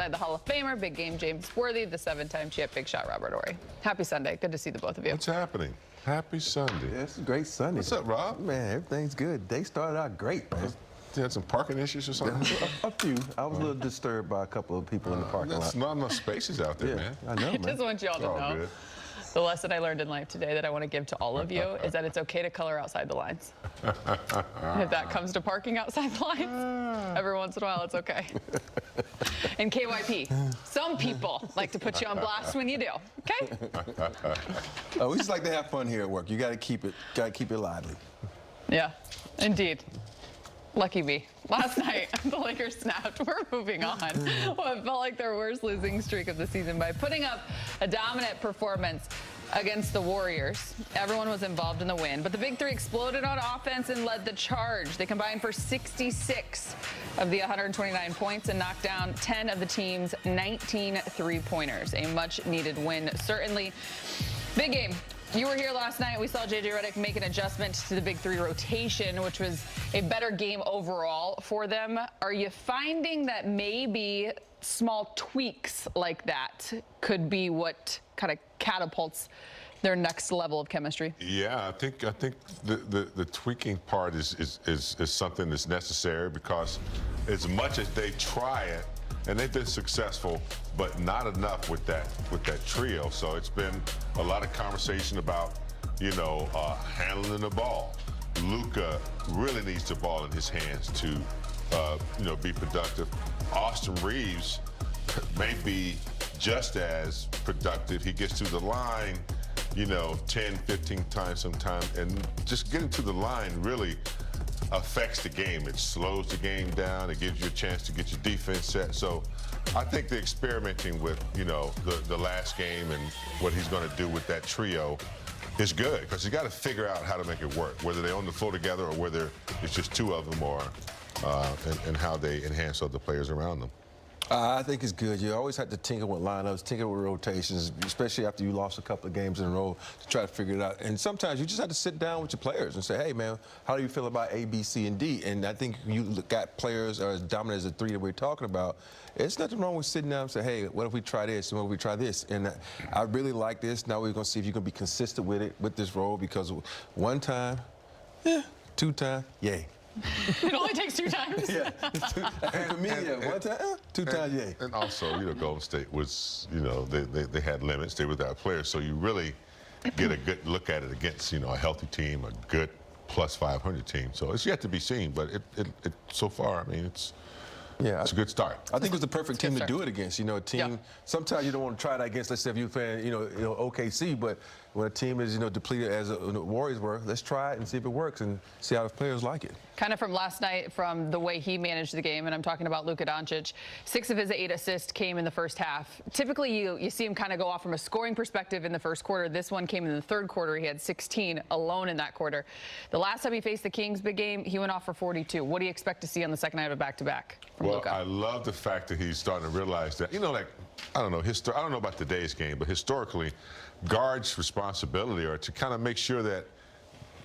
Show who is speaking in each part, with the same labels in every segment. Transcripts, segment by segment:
Speaker 1: alongside the Hall of Famer, big game James Worthy, the 7-time champ, big shot Robert Horry. Happy Sunday. Good to see the both of you.
Speaker 2: What's happening? Happy Sunday.
Speaker 3: Yeah, it's a great Sunday.
Speaker 2: What's up, Rob?
Speaker 3: Man, everything's good. Day started out great, man.
Speaker 2: You had some parking issues or something?
Speaker 3: A few. I was a little disturbed by a couple of people in the parking lot.
Speaker 2: There's not enough spaces out there, man.
Speaker 3: I know,
Speaker 1: I just want you all to know. Good. The lesson I learned in life today that I want to give to all of you is that it's okay to color outside the lines. If that comes to parking outside the lines, every once in a while it's okay. And KYP, some people like to put you on blast when you do, okay?
Speaker 3: Oh, we just like to have fun here at work. You got to keep it lively.
Speaker 1: Yeah, indeed. Lucky me. Last night, the Lakers snapped. We're moving on. What felt like their worst losing streak of the season by putting up a dominant performance against the Warriors. Everyone was involved in the win, but the Big Three exploded on offense and led the charge. They combined for 66 of the 129 points and knocked down 10 of the team's 19 three-pointers. A much-needed win, certainly. Big game. You were here last night. We saw J.J. Redick make an adjustment to the Big Three rotation, which was a better game overall for them. Are you finding that maybe small tweaks like that could be what kind of catapults their next level of chemistry? Yeah,
Speaker 2: I think the tweaking part is something that's necessary, because as much as they try it, and they've been successful, but not enough with that trio. So it's been a lot of conversation about, handling the ball. Luka really needs the ball in his hands to, be productive. Austin Reeves may be just as productive. He gets to the line, 10, 15 times sometimes, and just getting to the line really affects the game. It slows the game down. It gives you a chance to get your defense set. So I think the experimenting with, the last game and what he's going to do with that trio is good, because you got to figure out how to make it work, whether they're on the floor together or whether it's just two of them, or and how they enhance other players around them.
Speaker 3: I think it's good. You always have to tinker with lineups, tinker with rotations, especially after you lost a couple of games in a row, to try to figure it out. And sometimes you just have to sit down with your players and say, hey, man, how do you feel about A, B, C, and D? And I think you got players as dominant as the three that we're talking about. It's nothing wrong with sitting down and say, hey, what if we try this and what if we try this? And I really like this. Now we're going to see if you can be consistent with it, with this role, because one time, yeah, two times, yay.
Speaker 1: It only takes 2 times.
Speaker 3: Yeah, for me, one time, 2 times, yeah.
Speaker 2: And also, Golden State was, they had limits. They were that player, so you really get a good look at it against, a healthy team, a good plus 500 team. So it's yet to be seen, but it so far, I mean, it's a good start.
Speaker 3: I think it was the perfect team to do it against. A team. Sometimes you don't want to try that against. Let's say if you're playing, OKC, but when a team is, depleted as the Warriors were, let's try it and see if it works and see how the players like it.
Speaker 1: Kind of from last night, from the way he managed the game, and I'm talking about Luka Doncic. 6 of his 8 assists came in the first half. Typically, you see him kind of go off from a scoring perspective in the first quarter. This one came in the third quarter. He had 16 alone in that quarter. The last time he faced the Kings, big game, he went off for 42. What do you expect to see on the second night of a back-to-back from Luka?
Speaker 2: I love the fact that he's starting to realize that, I don't know about today's game, but historically, guards' responsibility are to kind of make sure that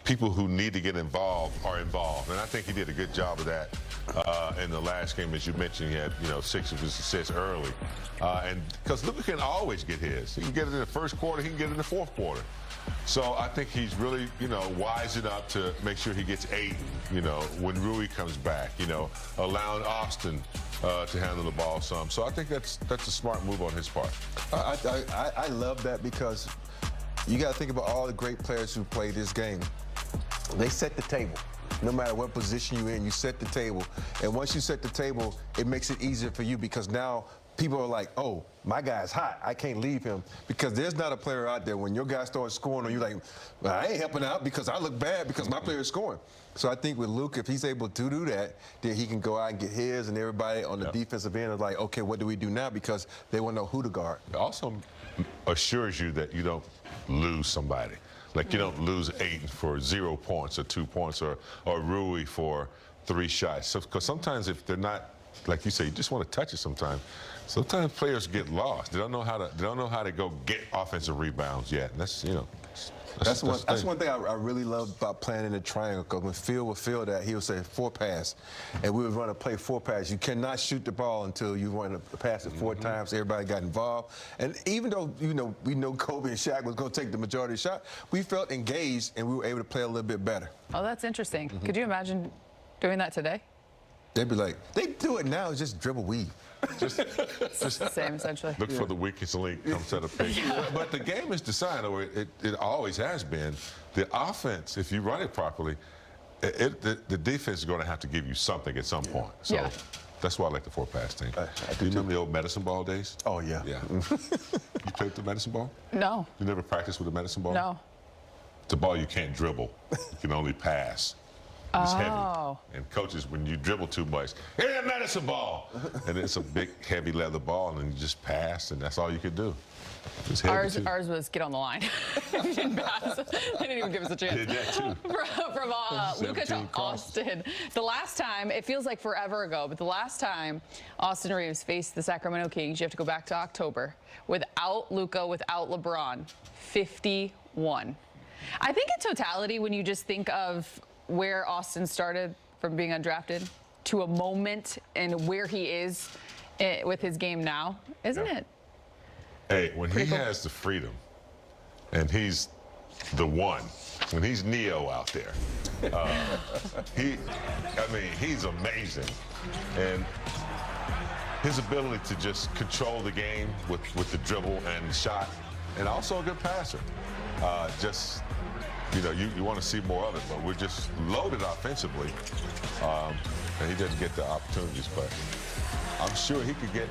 Speaker 2: people who need to get involved are involved. And I think he did a good job of that in the last game. As you mentioned, he had, 6 of his assists early. And because Luka can always get his. He can get it in the first quarter. He can get it in the fourth quarter. So I think he's really, wising up to make sure he gets 8, when Rui comes back, allowing Austin to handle the ball some. So I think that's a smart move on his part.
Speaker 3: I love that, because you got to think about all the great players who played this game. They set the table. No matter what position you're in, you set the table. And once you set the table, it makes it easier for you, because now people are like, oh, my guy's hot. I can't leave him. Because there's not a player out there when your guy starts scoring and you're like, well, I ain't helping out because I look bad because my player is scoring. So I think with Luke, if he's able to do that, then he can go out and get his, and everybody on the defensive end is like, okay, what do we do now? Because they want to know who to guard.
Speaker 2: It also assures you that you don't lose somebody. Like, you don't lose 8 for 0 points or 2 points, or Rui for 3 shots. Because sometimes if they're not like you say, you just want to touch it sometimes. Sometimes players get lost. They don't know how to go get offensive rebounds yet. And that's, you know.
Speaker 3: That's one thing I really love about playing in the triangle, because when Phil would feel that, he would say 4 pass, and we would run a play 4 pass. You cannot shoot the ball until you run a pass it 4 times. Everybody got involved, and even though we know Kobe and Shaq was going to take the majority of the shot, we felt engaged and we were able to play a little bit better.
Speaker 1: Oh, that's interesting. Could you imagine doing that today?
Speaker 3: They'd be like, they do it now. It's just dribble weave.
Speaker 2: Just
Speaker 1: the same, essentially.
Speaker 2: Look for the weakest link, come set a pick. But the game is designed, or it always has been. The offense, if you run it properly, the defense is going to have to give you something at some point. So that's why I like the 4-pass thing. Do you remember the old medicine ball days?
Speaker 3: Oh, yeah.
Speaker 2: Yeah. You played with the medicine ball?
Speaker 1: No.
Speaker 2: You never practiced with a medicine ball?
Speaker 1: No.
Speaker 2: It's a ball you can't dribble. You can only pass. It's heavy. And coaches, when you dribble too much, hit that medicine ball. And it's a big, heavy leather ball, and you just pass, and that's all you could do.
Speaker 1: Ours was get on the line. You didn't pass. They didn't even give us a chance.
Speaker 2: Did that too.
Speaker 1: From Luka to Austin. The last time, it feels like forever ago, but the last time Austin Reeves faced the Sacramento Kings, you have to go back to October, without Luka, without LeBron, 51. I think in totality, when you just think of where Austin started from being undrafted to a moment and where he is with his game now, isn't it?
Speaker 2: Hey, when he has the freedom and he's the one, when he's Neo out there, he's amazing. And his ability to just control the game with the dribble and the shot, and also a good passer. You want to see more of it, but we're just loaded offensively, and he doesn't get the opportunities. But I'm sure he could get,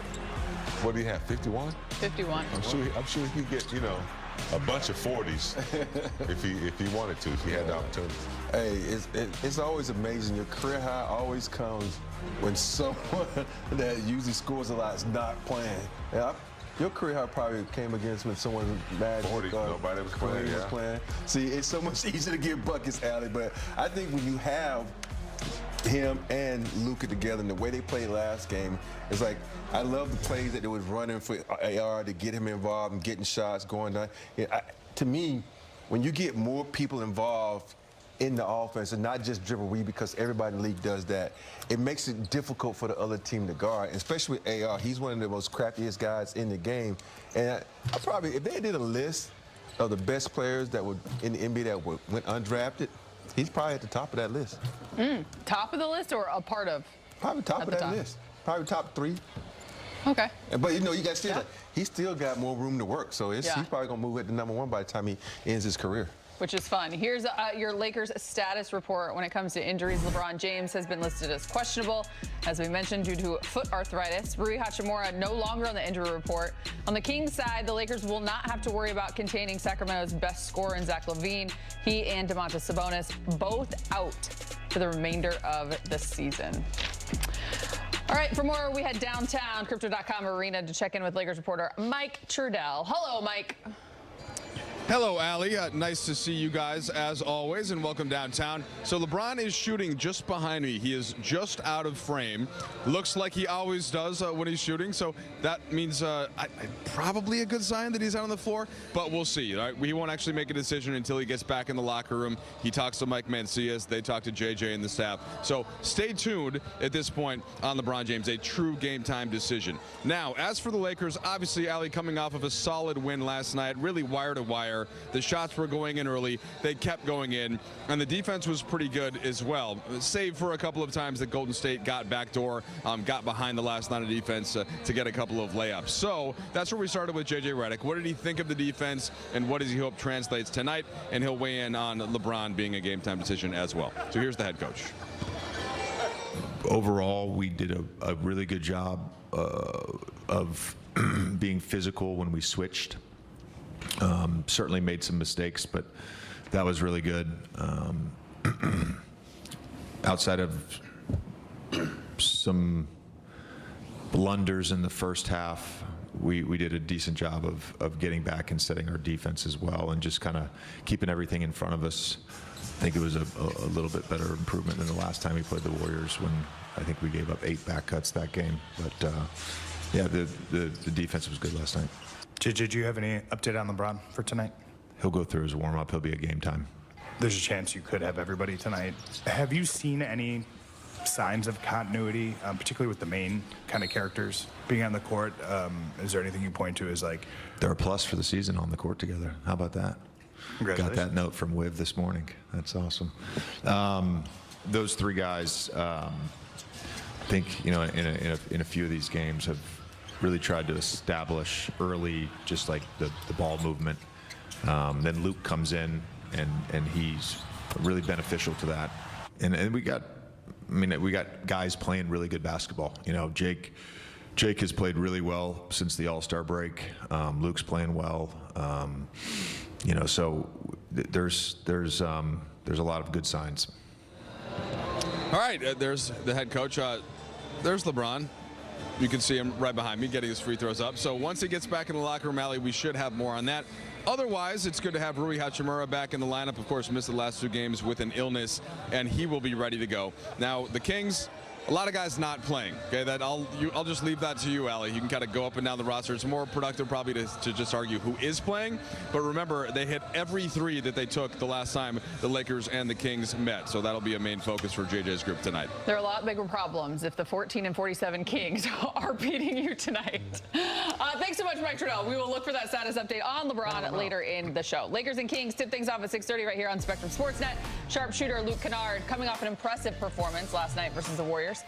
Speaker 2: what do you have, 51?
Speaker 1: 51.
Speaker 2: I'm sure he could get, a bunch of 40s if he wanted to, if he had the opportunity.
Speaker 3: Hey, it's always amazing. Your career high always comes when someone that usually scores a lot is not playing. Your career high probably came against when someone Magic,
Speaker 2: 40, nobody was playing.
Speaker 3: See, it's so much easier to get buckets, Allie, but I think when you have him and Luka together and the way they played last game, it's like, I love the plays that they was running for AR to get him involved and getting shots going down. To me, when you get more people involved in the offense and not just dribble weave, because everybody in the league does that, it makes it difficult for the other team to guard, especially with AR. He's one of the most craftiest guys in the game. And I probably, if they did a list of the best players that would in the NBA that went undrafted, he's probably at the top of that list.
Speaker 1: Top of the list or a part of?
Speaker 3: Probably top of that list. Probably top 3.
Speaker 1: Okay.
Speaker 3: But you got still he still got more room to work, so he's probably gonna move at the #1 by the time he ends his career.
Speaker 1: Which is fun. Here's your Lakers status report when it comes to injuries. LeBron James has been listed as questionable, as we mentioned, due to foot arthritis. Rui Hachimura no longer on the injury report. On the Kings side, the Lakers will not have to worry about containing Sacramento's best scorer in Zach LaVine. He and Domantas Sabonis both out for the remainder of the season. All right, for more, we head downtown, Crypto.com Arena, to check in with Lakers reporter Mike Trudell. Hello, Mike.
Speaker 4: Hello, Allie. Nice to see you guys, as always, and welcome downtown. So LeBron is shooting just behind me. He is just out of frame. Looks like he always does when he's shooting, so that means probably a good sign that he's out on the floor, but we'll see. Right? He won't actually make a decision until he gets back in the locker room. He talks to Mike Mancias. They talk to JJ and the staff. So stay tuned at this point on LeBron James, a true game-time decision. Now, as for the Lakers, obviously, Allie, coming off of a solid win last night, really wire-to-wire. The shots were going in early. They kept going in, and the defense was pretty good as well, save for a couple of times that Golden State got backdoor, got behind the last line of defense to get a couple of layups. So that's where we started with JJ Redick. What did he think of the defense, and what does he hope translates tonight? And he'll weigh in on LeBron being a game-time decision as well. So here's the head coach.
Speaker 5: Overall, we did a really good job of being physical when we switched. Certainly made some mistakes, but that was really good. Outside of some blunders in the first half, we did a decent job of getting back and setting our defense as well, and just kind of keeping everything in front of us. think it was a little bit better improvement than the last time we played the Warriors, when I think we gave up 8 back cuts that game. But yeah, the defense was good last night.
Speaker 6: JJ, do you have any update on LeBron for tonight?
Speaker 5: He'll go through his warm-up. He'll be at game time.
Speaker 6: There's a chance you could have everybody tonight. Have you seen any signs of continuity, particularly with the main kind of characters being on the court? Is there anything you point to as like...
Speaker 5: They're a plus for the season on the court together. How about that? Got that note from Wiv this morning. That's awesome. Those 3 guys, I think, you know, in a few of these games have really tried to establish early just like the ball movement. Then Luke comes in and he's really beneficial to that. And we got guys playing really good basketball. You know, Jake has played really well since the All-Star break. Luke's playing well. You know, so there's a lot of good signs.
Speaker 4: All right, there's the head coach. There's LeBron. You can see him right behind me getting his free throws up. So once he gets back in the locker room, Allie, we should have more on that. Otherwise, it's good to have Rui Hachimura back in the lineup. Of course, missed the last 2 games with an illness, and he will be ready to go. Now, the Kings, a lot of guys not playing. Okay, I'll just leave that to you, Allie. You can kind of go up and down the roster. It's more productive probably to just argue who is playing. But remember, they hit every 3 that they took the last time the Lakers and the Kings met. So that'll be a main focus for JJ's group tonight.
Speaker 1: There are a lot bigger problems if the 14-47 Kings are beating you tonight. Thanks so much, Mike Trudell. We will look for that status update on LeBron later in the show. Lakers and Kings tip things off at 6:30 right here on Spectrum Sportsnet. Sharpshooter Luke Kennard coming off an impressive performance last night versus the Warriors.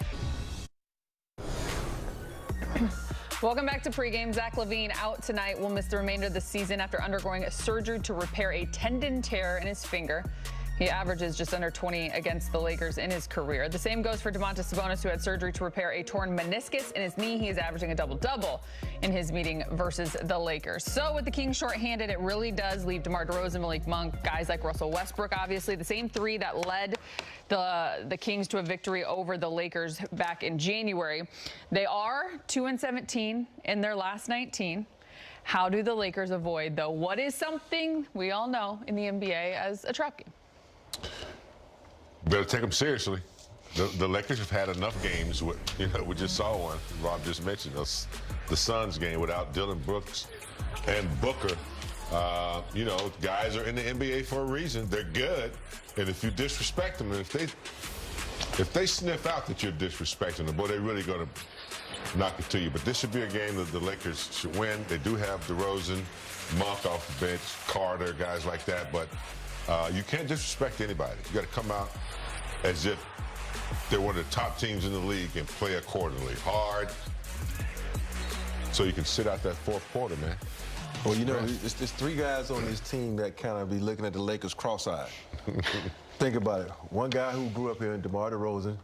Speaker 1: Welcome back to pregame. Zach LaVine out tonight. Will miss the remainder of the season after undergoing a surgery to repair a tendon tear in his finger. He averages just under 20 against the Lakers in his career. The same goes for Domantas Sabonis, who had surgery to repair a torn meniscus in his knee. He is averaging a double-double in his meeting versus the Lakers. So with the Kings shorthanded, it really does leave DeMar DeRozan, Malik Monk, guys like Russell Westbrook, obviously, the same 3 that led the Kings to a victory over the Lakers back in January. They are 2-17 in their last 19. How do the Lakers avoid, though, what is something we all know in the NBA as a trap game?
Speaker 2: Better take them seriously. The Lakers have had enough games. We just saw one. Rob just mentioned us, the Suns game without Dillon Brooks and Booker. You know, guys are in the NBA for a reason. They're good, and if you disrespect them, and if they sniff out that you're disrespecting them, boy, they're really going to knock it to you. But this should be a game that the Lakers should win. They do have DeRozan, Monk off the bench, Carter, guys like that, but you can't disrespect anybody. You got to come out as if they're one of the top teams in the league and play accordingly. Hard, so you can sit out that 4th quarter, man.
Speaker 3: Well, you know, there's 3 guys on this team that kind of be looking at the Lakers cross-eyed. Think about it. One guy who grew up here, DeMar DeRozan,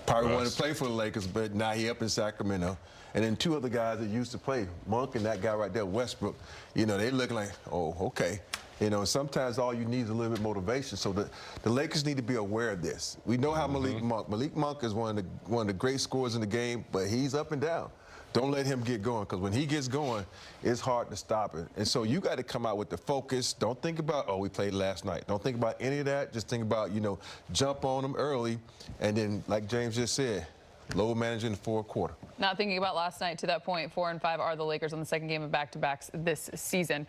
Speaker 3: probably wanted to play for the Lakers, but now he up in Sacramento. And then 2 other guys that used to play, Monk and that guy right there, Westbrook. You know, they look like, oh, okay. You know, sometimes all you need is a little bit of motivation. So the Lakers need to be aware of this. We know how Malik Monk is one of the great scorers in the game, but he's up and down. Don't let him get going, because when he gets going, it's hard to stop it. And so you got to come out with the focus. Don't think about, oh, we played last night. Don't think about any of that. Just think about, you know, jump on them early. And then, like James just said, load managing the 4th quarter.
Speaker 1: Not thinking about last night, to that point, 4-5 are the Lakers on the 2nd game of back-to-backs this season.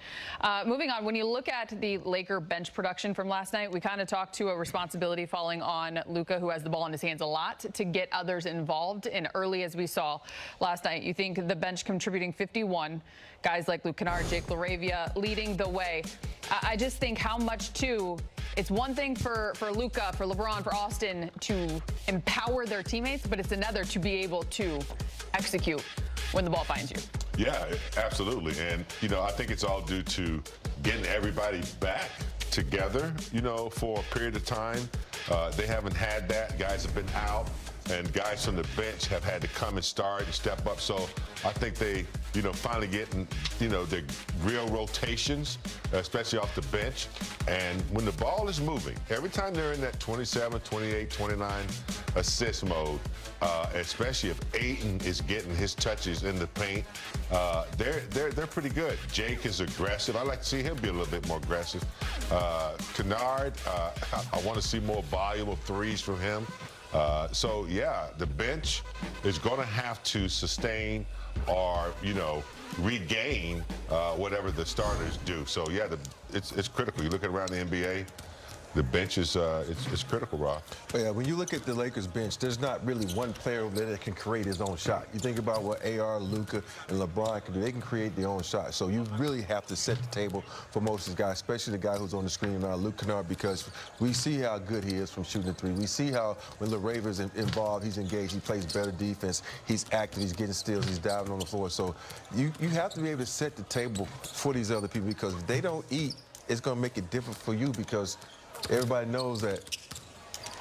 Speaker 1: Moving on, when you look at the Laker bench production from last night, we kind of talked to a responsibility falling on Luka, who has the ball in his hands a lot, to get others involved. And early, as we saw last night, you think the bench contributing 51, guys like Luke Kennard, Jake LaRavia leading the way. I just think how much, too, it's one thing for Luka, for LeBron, for Austin to empower their teammates, but it's another to be able to execute when the ball finds you.
Speaker 2: Yeah, absolutely. And, you know, I think it's all due to getting everybody back together, you know, for a period of time. They haven't had that. Guys have been out, and guys from the bench have had to come and start and step up. So I think they finally getting, the real rotations, especially off the bench. And when the ball is moving, every time they're in that 27, 28, 29 assist mode, especially if Ayton is getting his touches in the paint, they're pretty good. Jake is aggressive. I like to see him be a little bit more aggressive. Kennard, I want to see more volume of threes from him. So, yeah, the bench is going to have to sustain or, regain whatever the starters do. So, yeah, it's critical. You look around the NBA, the bench is it's critical, Rob.
Speaker 3: But yeah, when you look at the Lakers bench, there's not really one player over there that can create his own shot. You think about what AR, Luka, and LeBron can do. They can create their own shot. So you really have to set the table for most of these guys, especially the guy who's on the screen now, Luke Kennard, because we see how good he is from shooting the three. We see how when LaRaver's involved, he's engaged, he plays better defense, he's active, he's getting steals, he's diving on the floor. So you have to be able to set the table for these other people, because if they don't eat, it's going to make it different for you, because everybody knows that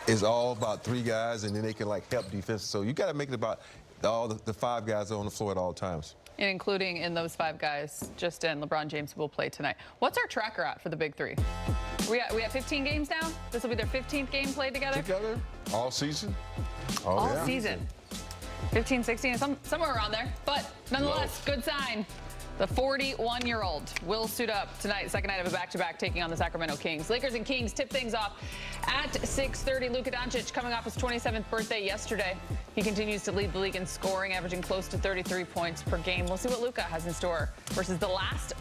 Speaker 3: it's all about three guys, and then they can help defense. So you got to make it about all the five guys on the floor at all times.
Speaker 1: And including in those five guys, just in LeBron James will play tonight. What's our tracker at for the big three? We have 15 games now? This will be their 15th game played together?
Speaker 2: All season?
Speaker 1: All season. 15, 16, somewhere around there. But nonetheless, good sign. The 41-year-old will suit up tonight, second night of a back-to-back, taking on the Sacramento Kings. Lakers and Kings tip things off at 6:30. Luka Doncic coming off his 27th birthday yesterday. He continues to lead the league in scoring, averaging close to 33 points per game. We'll see what Luka has in store versus the last